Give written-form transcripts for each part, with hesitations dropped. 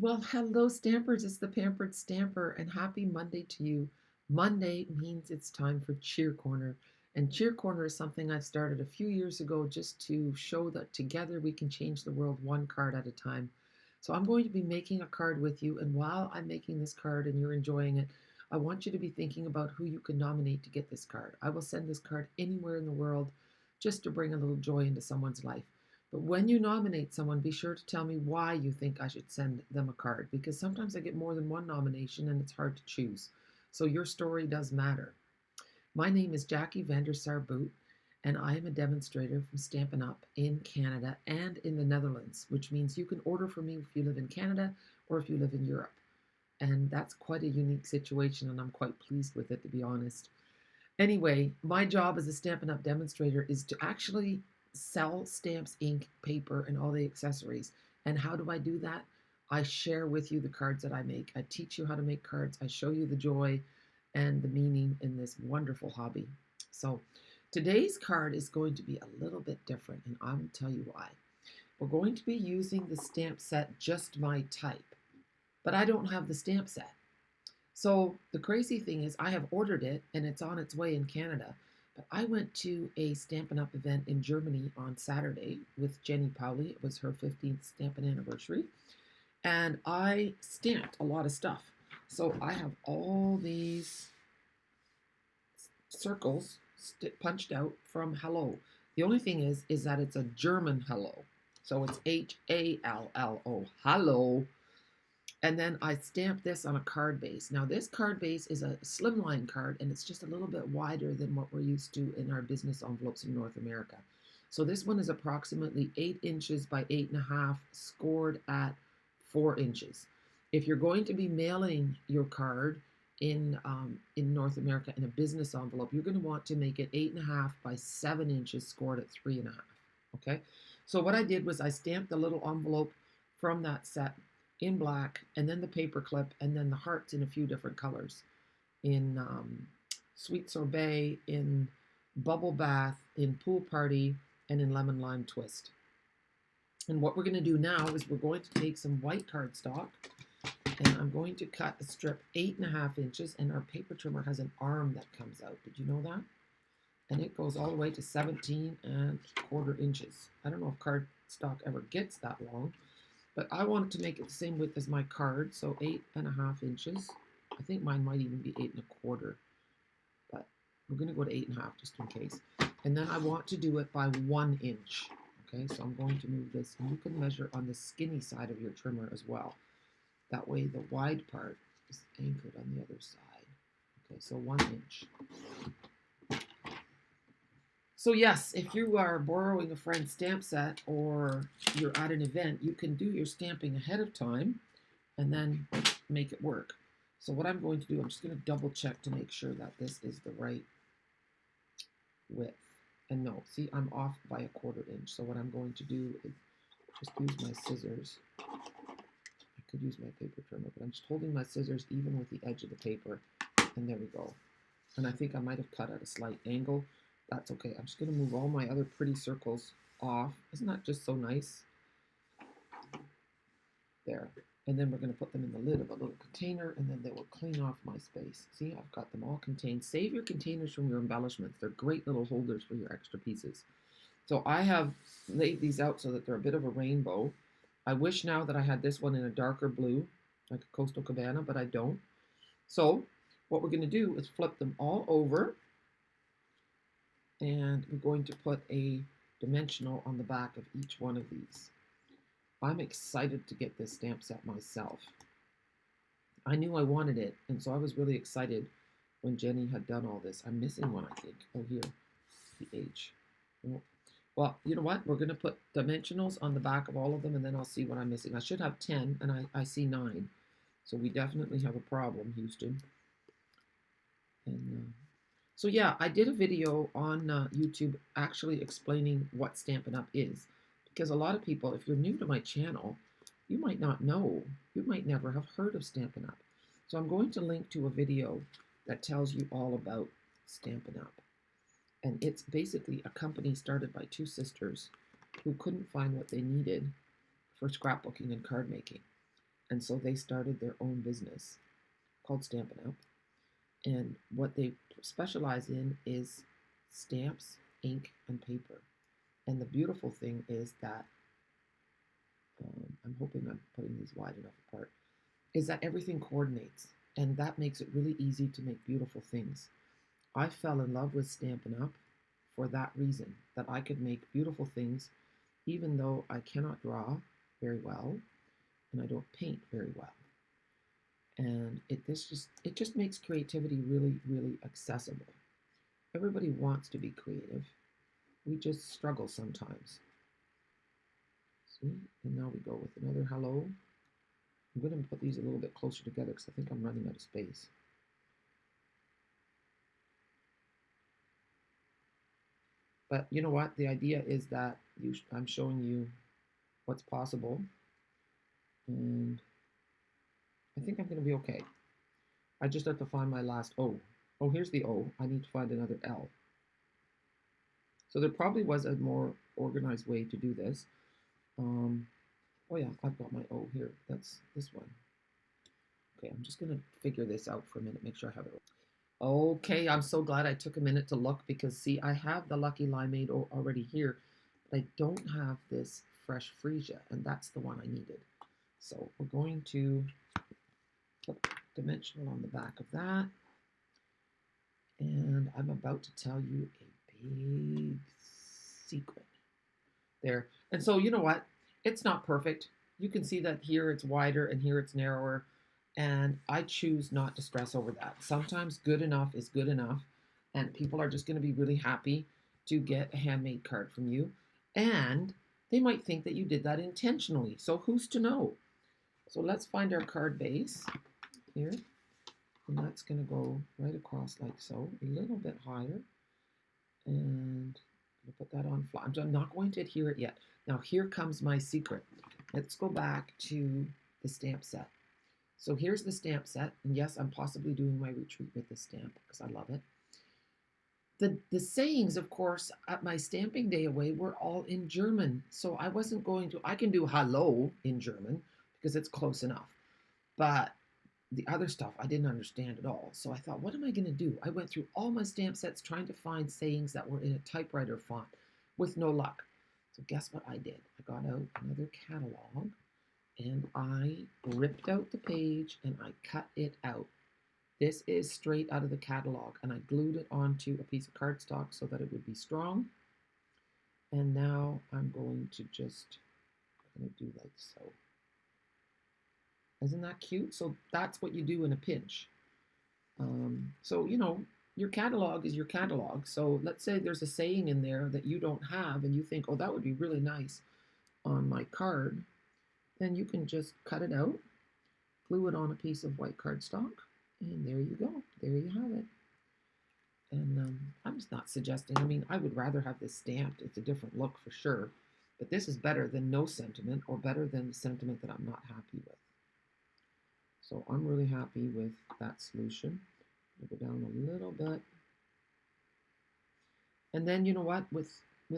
Well, hello, Stampers. It's the Pampered Stamper, and happy Monday to you. Monday means it's time for Cheer Corner. And Cheer Corner is something I started a few years ago just to show that together we can change the world one card at a time. So I'm going to be making a card with you, and while I'm making this card and you're enjoying it, I want you to be thinking about who you can nominate to get this card. I will send this card anywhere in the world just to bring a little joy into someone's life. But when you nominate someone, be sure to tell me why you think I should send them a card, because sometimes I get more than one nomination and it's hard to choose. So your story does matter. My name is Jackie Vandersar Boot, and I am a demonstrator from Stampin' Up! In Canada and in the Netherlands, which means you can order from me if you live in Canada or if you live in Europe. And that's quite a unique situation, and I'm quite pleased with it, to be honest. Anyway, my job as a Stampin' Up! Demonstrator is to actually sell stamps, ink, paper, and all the accessories. And how do I do that? I share with you the cards that I make. I teach you how to make cards. I show you the joy and the meaning in this wonderful hobby. So today's card is going to be a little bit different, and I will tell you why. We're going to be using the stamp set Just My Type, but I don't have the stamp set. So the crazy thing is I have ordered it and it's on its way in Canada. But I went to a Stampin' Up! Event in Germany on Saturday with Jenni Pauli. It was her 15th Stampin' anniversary. And I stamped a lot of stuff. So I have all these circles punched out from hello. The only thing is that it's a German hello. So it's Hallo, hello. And then I stamped this on a card base. Now this card base is a slimline card, and it's just a little bit wider than what we're used to in our business envelopes in North America. So this one is approximately 8 inches by 8.5, scored at 4 inches. If you're going to be mailing your card in North America in a business envelope, you're going to want to make it 8.5 by 7 inches, scored at 3.5. Okay. So what I did was I stamped the little envelope from that set in black, and then the paper clip, and then the hearts in a few different colors, in Sweet Sorbet, in Bubble Bath, in Pool Party, and in Lemon Lime Twist. And what we're going to do now is we're going to take some white cardstock, and I'm going to cut a strip 8.5 inches, and our paper trimmer has an arm that comes out. Did you know that? And it goes all the way to 17.25 inches. I don't know if cardstock ever gets that long, but I wanted to make it the same width as my card, so 8.5 inches. I think mine might even be 8.25, but we're going to go to 8.5 just in case. And then I want to do it by 1 inch. Okay, so I'm going to move this, and you can measure on the skinny side of your trimmer as well. That way the wide part is anchored on the other side. Okay, so 1 inch. So yes, if you are borrowing a friend's stamp set or you're at an event, you can do your stamping ahead of time and then make it work. So what I'm going to do, I'm just going to double check to make sure that this is the right width. And no, see, I'm off by 1/4 inch. So what I'm going to do is just use my scissors. I could use my paper trimmer, but I'm just holding my scissors even with the edge of the paper. And there we go. And I think I might have cut at a slight angle. That's okay. I'm just going to move all my other pretty circles off. Isn't that just so nice? There. And then we're going to put them in the lid of a little container, and then they will clean off my space. See, I've got them all contained. Save your containers from your embellishments. They're great little holders for your extra pieces. So I have laid these out so that they're a bit of a rainbow. I wish now that I had this one in a darker blue, like a Coastal Cabana, but I don't. So what we're going to do is flip them all over, and we're going to put a dimensional on the back of each one of these. I'm excited to get this stamp set myself. I knew I wanted it, and so I was really excited when Jenni had done all this. I'm missing one, I think. Oh, here, the H. Well, you know what? We're going to put dimensionals on the back of all of them, and then I'll see what I'm missing. I should have 10, and I see 9. So we definitely have a problem, Houston. And so yeah, I did a video on YouTube actually explaining what Stampin' Up! Is. Because a lot of people, if you're new to my channel, you might not know. You might never have heard of Stampin' Up! So I'm going to link to a video that tells you all about Stampin' Up! And it's basically a company started by 2 sisters who couldn't find what they needed for scrapbooking and card making. And so they started their own business called Stampin'Up. And what they specialize in is stamps, ink, and paper. And the beautiful thing is that I'm hoping I'm putting these wide enough apart, is that everything coordinates. And that makes it really easy to make beautiful things. I fell in love with Stampin'Up for that reason, that I could make beautiful things even though I cannot draw very well and I don't paint very well. And it just makes creativity really, really accessible. Everybody wants to be creative. We just struggle sometimes. See, and now we go with another hello. I'm going to put these a little bit closer together because I think I'm running out of space. But you know what? The idea is that I'm showing you what's possible. And I think I'm going to be okay. I just have to find my last O. Oh, here's the O. I need to find another L. So there probably was a more organized way to do this. Oh yeah, I've got my O here. That's this one. Okay, I'm just going to figure this out for a minute, make sure I have it. Okay, I'm so glad I took a minute to look because, see, I have the Lucky Limeade already here, but I don't have this Fresh Freesia, and that's the one I needed. So we're going to put dimensional on the back of that. And I'm about to tell you a big secret there. And so, you know what? It's not perfect. You can see that here it's wider and here it's narrower. And I choose not to stress over that. Sometimes good enough is good enough. And people are just going to be really happy to get a handmade card from you. And they might think that you did that intentionally. So who's to know? So let's find our card base here. And that's going to go right across like so, a little bit higher. And I'll put that on flat. I'm not going to adhere it yet. Now here comes my secret. Let's go back to the stamp set. So here's the stamp set. And yes, I'm possibly doing my retreat with this stamp because I love it. The sayings, of course, at my stamping day away were all in German. So I wasn't going to, I can do hello in German because it's close enough. But the other stuff I didn't understand at all. So I thought, what am I going to do? I went through all my stamp sets trying to find sayings that were in a typewriter font with no luck. So guess what I did? I got out another catalog and I ripped out the page and I cut it out. This is straight out of the catalog and I glued it onto a piece of cardstock so that it would be strong. And now I'm going to do like so. Isn't that cute? So that's what you do in a pinch. So, you know, your catalog is your catalog. So let's say there's a saying in there that you don't have and you think, oh, that would be really nice on my card. Then you can just cut it out, glue it on a piece of white cardstock, and there you go. There you have it. And I'm just not suggesting, I mean, I would rather have this stamped. It's a different look for sure. But this is better than no sentiment or better than the sentiment that I'm not happy with. So I'm really happy with that solution. I'll go down a little bit. And then, you know what, with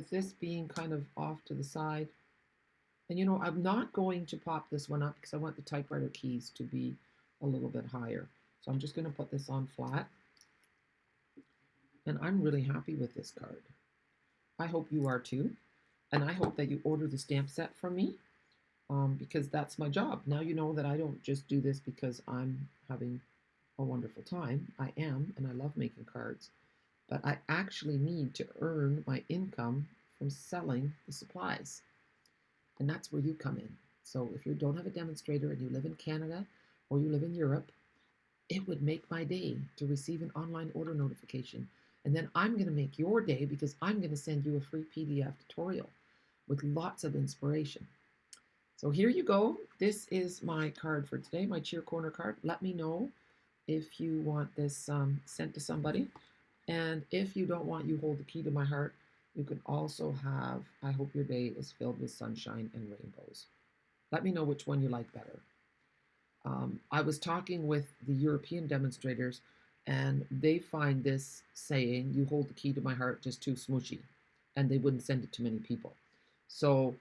this being kind of off to the side, and you know, I'm not going to pop this one up because I want the typewriter keys to be a little bit higher. So I'm just going to put this on flat. And I'm really happy with this card. I hope you are too. And I hope that you order the stamp set from me. Because that's my job. Now you know that I don't just do this because I'm having a wonderful time. I am, and I love making cards. But I actually need to earn my income from selling the supplies. And that's where you come in. So if you don't have a demonstrator and you live in Canada or you live in Europe, it would make my day to receive an online order notification. And then I'm going to make your day because I'm going to send you a free PDF tutorial with lots of inspiration. So here you go. This is my card for today, my Cheer Corner card. Let me know if you want this sent to somebody. And if you don't want You Hold the Key to My Heart, you can also have I Hope Your Day is Filled with Sunshine and Rainbows. Let me know which one you like better. I was talking with the European demonstrators, and they find this saying, You Hold the Key to My Heart, just too smoochy, and they wouldn't send it to many people. So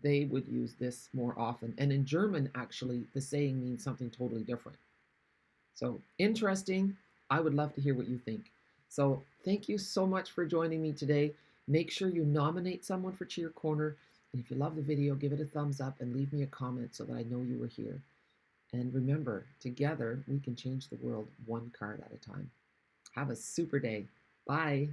they would use this more often. And in German, actually, the saying means something totally different. So interesting. I would love to hear what you think. So thank you so much for joining me today. Make sure you nominate someone for Cheer Corner. And if you love the video, give it a thumbs up and leave me a comment so that I know you were here. And remember, together we can change the world one card at a time. Have a super day. Bye.